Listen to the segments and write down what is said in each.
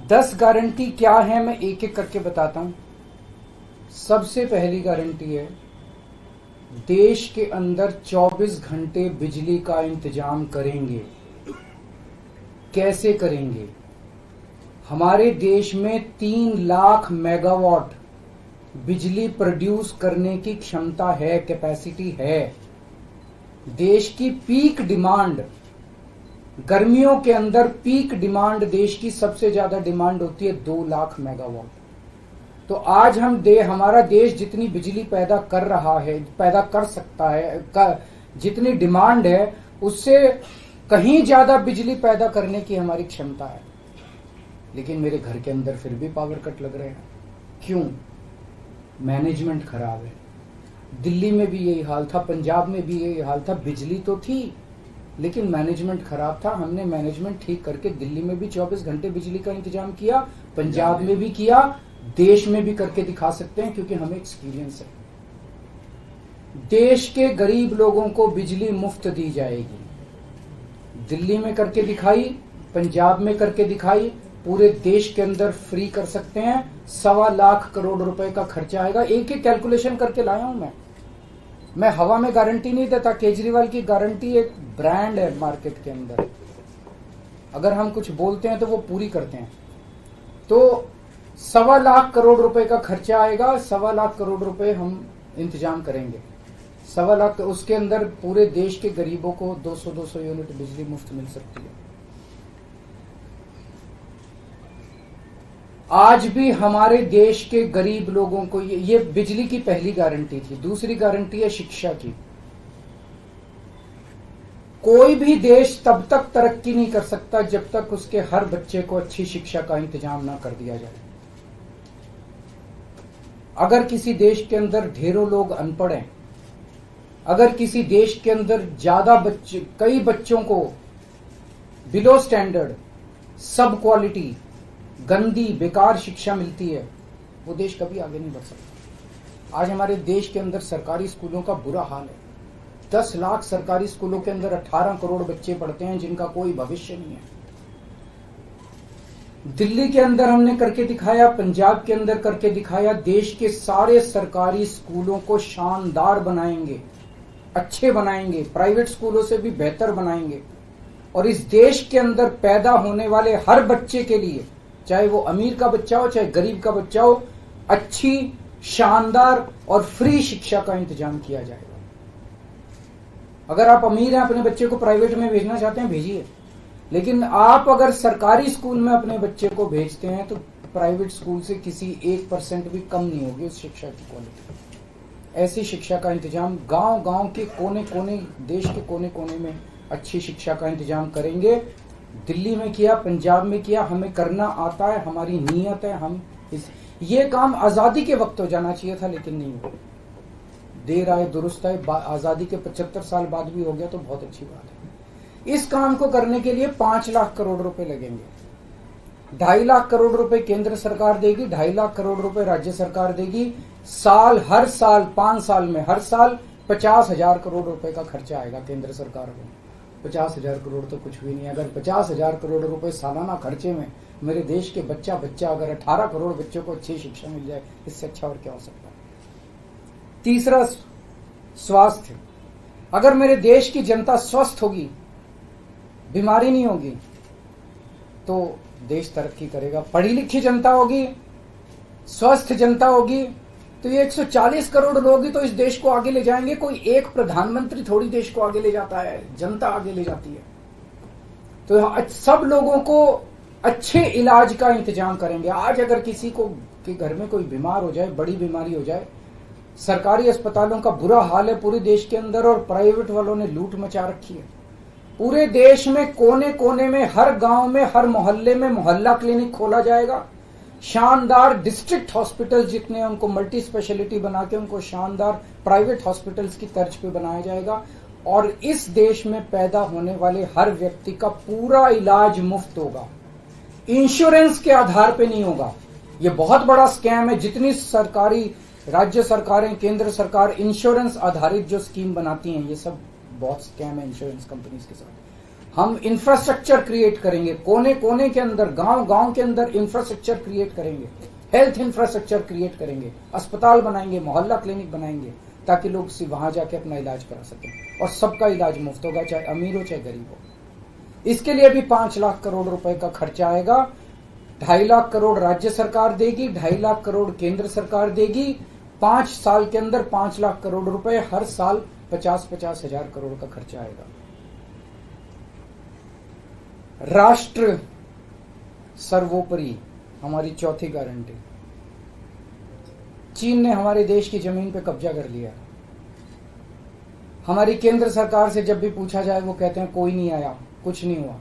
10 guarantee क्या है मैं एक एक करके बताता हूं। सबसे पहली गारंटी है, देश के अंदर 24 घंटे बिजली का इंतजाम करेंगे। कैसे करेंगे? हमारे देश में 3 लाख मेगावाट बिजली प्रोड्यूस करने की क्षमता है, कैपेसिटी है। देश की पीक डिमांड, गर्मियों के अंदर पीक डिमांड देश की सबसे ज्यादा डिमांड होती है 2 लाख मेगावाट। तो आज हमारा देश जितनी बिजली पैदा कर रहा है, पैदा कर सकता है, जितनी डिमांड है उससे कहीं ज्यादा बिजली पैदा करने की हमारी क्षमता है। लेकिन मेरे घर के अंदर फिर भी पावर कट लग रहे हैं। क्यों? मैनेजमेंट खराब है। दिल्ली में भी यही हाल था, पंजाब में भी यही हाल था। बिजली तो थी लेकिन मैनेजमेंट खराब था। हमने मैनेजमेंट ठीक करके दिल्ली में भी 24 घंटे बिजली का इंतजाम किया, पंजाब में भी किया, देश में भी करके दिखा सकते हैं क्योंकि हमें एक्सपीरियंस है। देश के गरीब लोगों को बिजली मुफ्त दी जाएगी। दिल्ली में करके दिखाई, पंजाब में करके दिखाई, पूरे देश के अंदर फ्री कर सकते हैं। 1.25 लाख करोड़ रुपए का खर्चा आएगा। एक एक कैलकुलेशन करके लाया हूं मैं हवा में गारंटी नहीं देता। केजरीवाल की गारंटी एक ब्रांड है मार्केट के अंदर। अगर हम कुछ बोलते हैं तो वो पूरी करते हैं। तो 1.25 लाख करोड़ रुपए का खर्चा आएगा। 1.25 लाख करोड़ रुपए हम इंतजाम करेंगे। 1.25 लाख, उसके अंदर पूरे देश के गरीबों को 200 यूनिट बिजली मुफ्त मिल सकती है। आज भी हमारे देश के गरीब लोगों को ये बिजली की पहली गारंटी थी। दूसरी गारंटी है शिक्षा की। कोई भी देश तब तक तरक्की नहीं कर सकता जब तक उसके हर बच्चे को अच्छी शिक्षा का इंतजाम ना कर दिया जाए। अगर किसी देश के अंदर ढेरों लोग अनपढ़ हैं, अगर किसी देश के अंदर ज्यादा बच्चे, कई बच्चों को बिलो स्टैंडर्ड, सब क्वालिटी, गंदी बेकार शिक्षा मिलती है, वो देश कभी आगे नहीं बढ़ सकता। आज हमारे देश के अंदर सरकारी स्कूलों का बुरा हाल है। 10 लाख सरकारी स्कूलों के अंदर 18 करोड़ बच्चे पढ़ते हैं जिनका कोई भविष्य नहीं है। दिल्ली के अंदर हमने करके दिखाया, पंजाब के अंदर करके दिखाया। देश के सारे सरकारी स्कूलों को शानदार बनाएंगे, अच्छे बनाएंगे, प्राइवेट स्कूलों से भी बेहतर बनाएंगे। और इस देश के अंदर पैदा होने वाले हर बच्चे के लिए, चाहे वो अमीर का बच्चा हो चाहे गरीब का बच्चा हो, अच्छी, शानदार और फ्री शिक्षा का इंतजाम किया जाएगा। अगर आप अमीर हैं, अपने बच्चे को प्राइवेट में भेजना चाहते हैं, भेजिए। लेकिन आप अगर सरकारी स्कूल में अपने बच्चे को भेजते हैं तो प्राइवेट स्कूल से किसी 1% भी कम नहीं होगी उस शिक्षा की क्वालिटी। ऐसी शिक्षा का इंतजाम गांव-गांव के कोने-कोने, देश के कोने-कोने में अच्छी शिक्षा का इंतजाम करेंगे। दिल्ली में किया, पंजाब में किया, हमें करना आता है, हमारी नीयत है। ये काम आजादी के वक्त हो जाना चाहिए था लेकिन नहीं हुआ। देर आए दुरुस्त आए, आजादी के 75 साल बाद भी हो गया तो बहुत अच्छी बात है। इस काम को करने के लिए 5 लाख करोड़ रुपए लगेंगे। 2.5 लाख करोड़ रुपए केंद्र सरकार देगी, 2.5 लाख करोड़ रुपए राज्य सरकार देगी। हर साल 5 साल में हर साल 50,000 करोड़ रुपए का खर्चा आएगा केंद्र सरकार को। 50,000 करोड़ तो कुछ भी नहीं। अगर 50,000 करोड़ रुपए सालाना खर्चे में मेरे देश के बच्चा अगर 18 करोड़ बच्चों को अच्छी शिक्षा मिल जाए, इससे अच्छा और क्या हो सकता है। तीसरा, स्वास्थ्य। अगर मेरे देश की जनता स्वस्थ होगी, बीमारी नहीं होगी, तो देश तरक्की करेगा। पढ़ी लिखी जनता होगी, स्वस्थ जनता होगी, तो ये 140 करोड़ लोग ही तो इस देश को आगे ले जाएंगे। कोई एक प्रधानमंत्री थोड़ी देश को आगे ले जाता है, जनता आगे ले जाती है। तो सब लोगों को अच्छे इलाज का इंतजाम करेंगे। आज अगर किसी को के घर में कोई बीमार हो जाए, बड़ी बीमारी हो जाए, सरकारी अस्पतालों का बुरा हाल है पूरे देश के अंदर और प्राइवेट वालों ने लूट मचा रखी है। पूरे देश में कोने कोने में, हर गांव में, हर मोहल्ले में मोहल्ला क्लिनिक खोला जाएगा। शानदार डिस्ट्रिक्ट हॉस्पिटल जितने, उनको मल्टी स्पेशलिटी बना के उनको शानदार प्राइवेट हॉस्पिटल्स की तर्ज पे बनाया जाएगा। और इस देश में पैदा होने वाले हर व्यक्ति का पूरा इलाज मुफ्त होगा, इंश्योरेंस के आधार पे नहीं होगा। ये बहुत बड़ा स्कैम है। जितनी सरकारी, राज्य सरकारें, केंद्र सरकार इंश्योरेंस आधारित जो स्कीम बनाती हैं, ये सब बहुत स्कैम है इंश्योरेंस कंपनीज के साथ। हम इंफ्रास्ट्रक्चर क्रिएट करेंगे, कोने कोने के अंदर, गांव गांव के अंदर इंफ्रास्ट्रक्चर क्रिएट करेंगे, हेल्थ इंफ्रास्ट्रक्चर क्रिएट करेंगे, अस्पताल बनाएंगे, मोहल्ला क्लिनिक बनाएंगे, ताकि लोग वहां जाके अपना इलाज करा सकें और सबका इलाज मुफ्त होगा, चाहे अमीर हो चाहे गरीब हो। इसके लिए भी 5 लाख करोड़ रुपए का खर्चा आएगा। 2.5 लाख करोड़ राज्य सरकार देगी, 2.5 लाख करोड़ केंद्र सरकार देगी। 5 साल के अंदर 5 लाख करोड़ रुपए, हर साल 50-50 हजार करोड़ का खर्चा आएगा। राष्ट्र सर्वोपरि हमारी चौथी गारंटी। चीन ने हमारे देश की जमीन पे कब्जा कर लिया। हमारी केंद्र सरकार से जब भी पूछा जाए वो कहते हैं कोई नहीं आया, कुछ नहीं हुआ।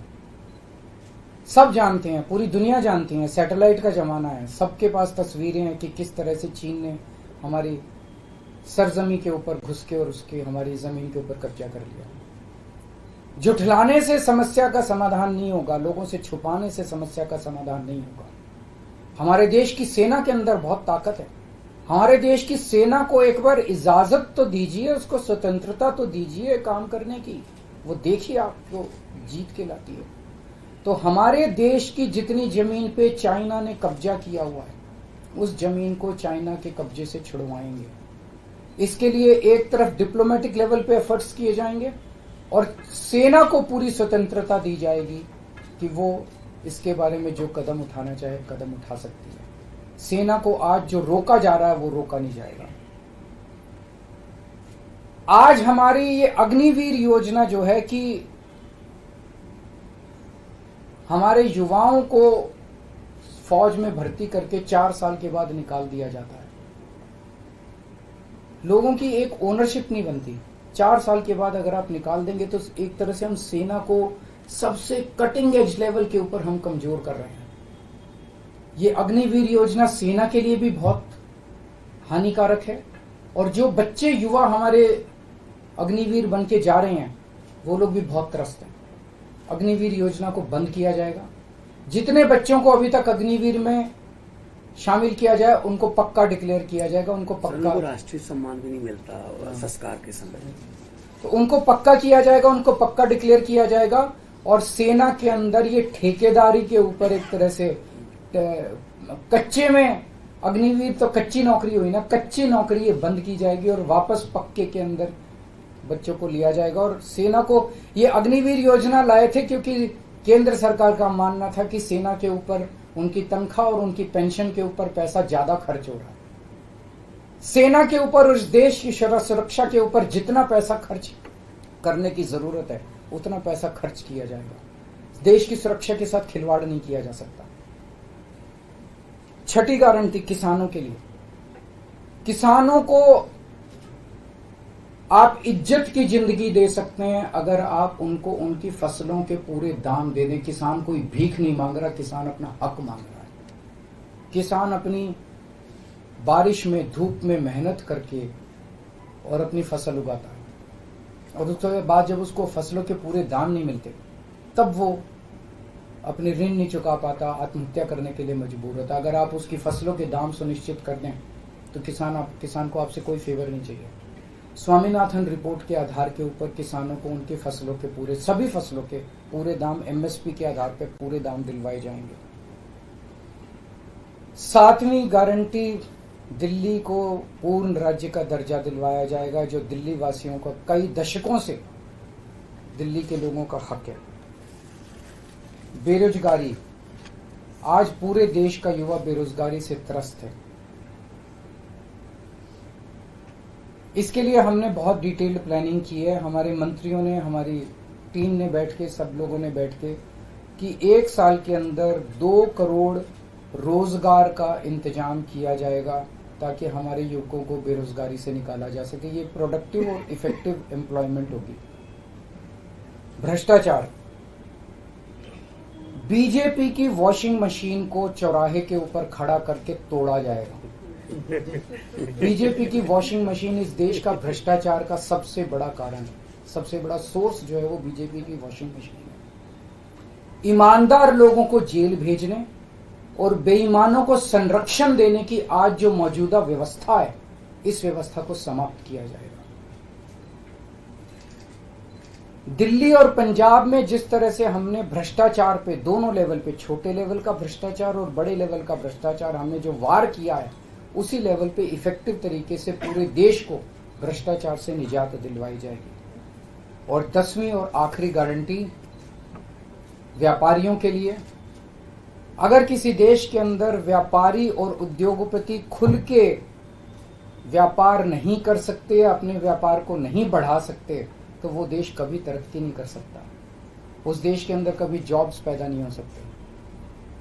सब जानते हैं, पूरी दुनिया जानती है, सैटेलाइट का जमाना है, सबके पास तस्वीरें हैं कि किस तरह से चीन ने हमारी सरजमी के ऊपर घुस के और उसके हमारी जमीन के ऊपर कब्जा कर लिया। जुठलाने से समस्या का समाधान नहीं होगा, लोगों से छुपाने से समस्या का समाधान नहीं होगा। हमारे देश की सेना के अंदर बहुत ताकत है। हमारे देश की सेना को एक बार इजाजत तो दीजिए, उसको स्वतंत्रता तो दीजिए काम करने की, वो देखिए आपको जीत के लाती है। तो हमारे देश की जितनी जमीन पे चाइना ने कब्जा किया हुआ है, उस जमीन को चाइना के कब्जे से छुड़वाएंगे। इसके लिए एक तरफ डिप्लोमेटिक लेवल पे एफर्ट्स किए जाएंगे और सेना को पूरी स्वतंत्रता दी जाएगी कि वो इसके बारे में जो कदम उठाना चाहे कदम उठा सकती है। सेना को आज जो रोका जा रहा है वो रोका नहीं जाएगा। आज हमारी ये अग्निवीर योजना जो है कि हमारे युवाओं को फौज में भर्ती करके 4 साल के बाद निकाल दिया जाता है। लोगों की एक ओनरशिप नहीं बनती। 4 साल के बाद अगर आप निकाल देंगे तो एक तरह से हम सेना को सबसे कटिंग एज लेवल के ऊपर हम कमजोर कर रहे हैं। ये अग्निवीर योजना सेना के लिए भी बहुत हानिकारक है और जो बच्चे युवा हमारे अग्निवीर बन के जा रहे हैं वो लोग भी बहुत त्रस्त हैं। अग्निवीर योजना को बंद किया जाएगा। जितने बच्चों को अभी तक अग्निवीर में शामिल किया जाए उनको पक्का डिक्लेयर किया जाएगा, उनको पक्का राष्ट्रीय सम्मान भी नहीं मिलता संस्कार के समय, तो उनको पक्का किया जाएगा, उनको पक्का डिक्लेयर किया जाएगा। और सेना के अंदर ये ठेकेदारी के ऊपर एक तरह से कच्चे में अग्निवीर तो कच्ची नौकरी हुई ना, कच्ची नौकरी ये बंद की जाएगी और वापस पक्के के अंदर बच्चों को लिया जाएगा। और सेना को ये अग्निवीर योजना लाए थे क्योंकि केंद्र सरकार का मानना था कि सेना के ऊपर उनकी तनख्वाह और उनकी पेंशन के ऊपर पैसा ज्यादा खर्च हो रहा है। सेना के ऊपर, उस देश की सुरक्षा के ऊपर जितना पैसा खर्च करने की जरूरत है उतना पैसा खर्च किया जाएगा। देश की सुरक्षा के साथ खिलवाड़ नहीं किया जा सकता। छठी गारंटी किसानों के लिए। किसानों को आप इज्जत की जिंदगी दे सकते हैं अगर आप उनको उनकी फसलों के पूरे दाम दे दें। किसान कोई भीख नहीं मांग रहा, किसान अपना हक मांग रहा है। किसान अपनी बारिश में, धूप में मेहनत करके और अपनी फसल उगाता है और उसके बाद जब उसको फसलों के पूरे दाम नहीं मिलते तब वो अपने ऋण नहीं चुका पाता, आत्महत्या करने के लिए मजबूर होता। अगर आप उसकी फसलों के दाम सुनिश्चित कर दें तो किसान को आपसे कोई फेवर नहीं चाहिए। स्वामीनाथन रिपोर्ट के आधार के ऊपर किसानों को उनकी फसलों के सभी फसलों के पूरे दाम एमएसपी के आधार पर पूरे दाम दिलवाए जाएंगे। 7वीं गारंटी, दिल्ली को पूर्ण राज्य का दर्जा दिलवाया जाएगा, जो दिल्ली वासियों का कई दशकों से दिल्ली के लोगों का हक है। बेरोजगारी, आज पूरे देश का युवा बेरोजगारी से त्रस्त है। इसके लिए हमने बहुत डिटेल्ड प्लानिंग की है। हमारे मंत्रियों ने, हमारी टीम ने बैठ के, सब लोगों ने बैठ के कि 1 साल के अंदर 2 करोड़ रोजगार का इंतजाम किया जाएगा ताकि हमारे युवकों को बेरोजगारी से निकाला जा सके। ये प्रोडक्टिव और इफेक्टिव एम्प्लॉयमेंट होगी। भ्रष्टाचार, बीजेपी की वॉशिंग मशीन को चौराहे के ऊपर खड़ा करके तोड़ा जाएगा। बीजेपी की वॉशिंग मशीन इस देश का भ्रष्टाचार का सबसे बड़ा कारण है। सबसे बड़ा सोर्स जो है वो बीजेपी की वॉशिंग मशीन है। ईमानदार लोगों को जेल भेजने और बेईमानों को संरक्षण देने की आज जो मौजूदा व्यवस्था है, इस व्यवस्था को समाप्त किया जाएगा। दिल्ली और पंजाब में जिस तरह से हमने भ्रष्टाचार पे दोनों लेवल पे, छोटे लेवल का भ्रष्टाचार और बड़े लेवल का भ्रष्टाचार, हमने जो वार किया है, उसी लेवल पे इफेक्टिव तरीके से पूरे देश को भ्रष्टाचार से निजात दिलवाई जाएगी। और 10वीं और आखिरी गारंटी व्यापारियों के लिए, अगर किसी देश के अंदर व्यापारी और उद्योगपति खुल के व्यापार नहीं कर सकते, अपने व्यापार को नहीं बढ़ा सकते, तो वो देश कभी तरक्की नहीं कर सकता। उस देश के अंदर कभी जॉब्स पैदा नहीं हो सकते।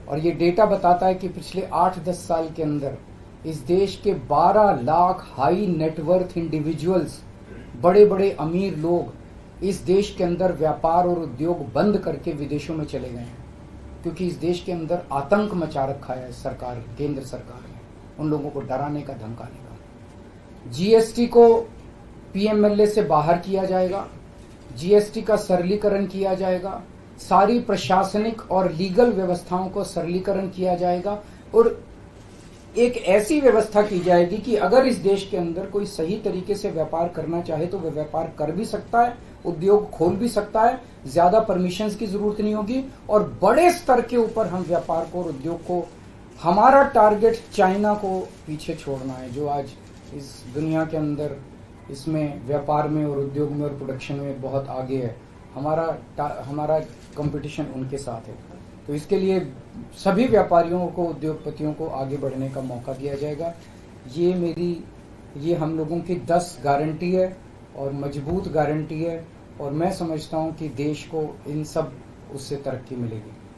और ये डेटा बताता है कि पिछले 8-10 साल के अंदर इस देश के 12 लाख हाई नेटवर्थ इंडिविजुअल्स, बड़े बड़े अमीर लोग इस देश के अंदर व्यापार और उद्योग बंद करके विदेशों में चले गए हैं, क्योंकि इस देश के अंदर आतंक मचा रखा है सरकार, केंद्र सरकार ने, उन लोगों को डराने का, धमकाने का। जीएसटी को पीएमएलए से बाहर किया जाएगा, जीएसटी का सरलीकरण किया जाएगा, सारी प्रशासनिक और लीगल व्यवस्थाओं को सरलीकरण किया जाएगा, और एक ऐसी व्यवस्था की जाएगी कि अगर इस देश के अंदर कोई सही तरीके से व्यापार करना चाहे तो वह व्यापार कर भी सकता है, उद्योग खोल भी सकता है, ज्यादा परमिशंस की जरूरत नहीं होगी, और बड़े स्तर के ऊपर हम व्यापार को और उद्योग को, हमारा टारगेट चाइना को पीछे छोड़ना है, जो आज इस दुनिया के अंदर इसमें व्यापार में और उद्योग में और प्रोडक्शन में बहुत आगे है। हमारा कंपटीशन उनके साथ है। तो इसके लिए सभी व्यापारियों को, उद्योगपतियों को आगे बढ़ने का मौका दिया जाएगा। ये हम लोगों की 10 गारंटी है और मजबूत गारंटी है, और मैं समझता हूं कि देश को इन सब उससे तरक्की मिलेगी।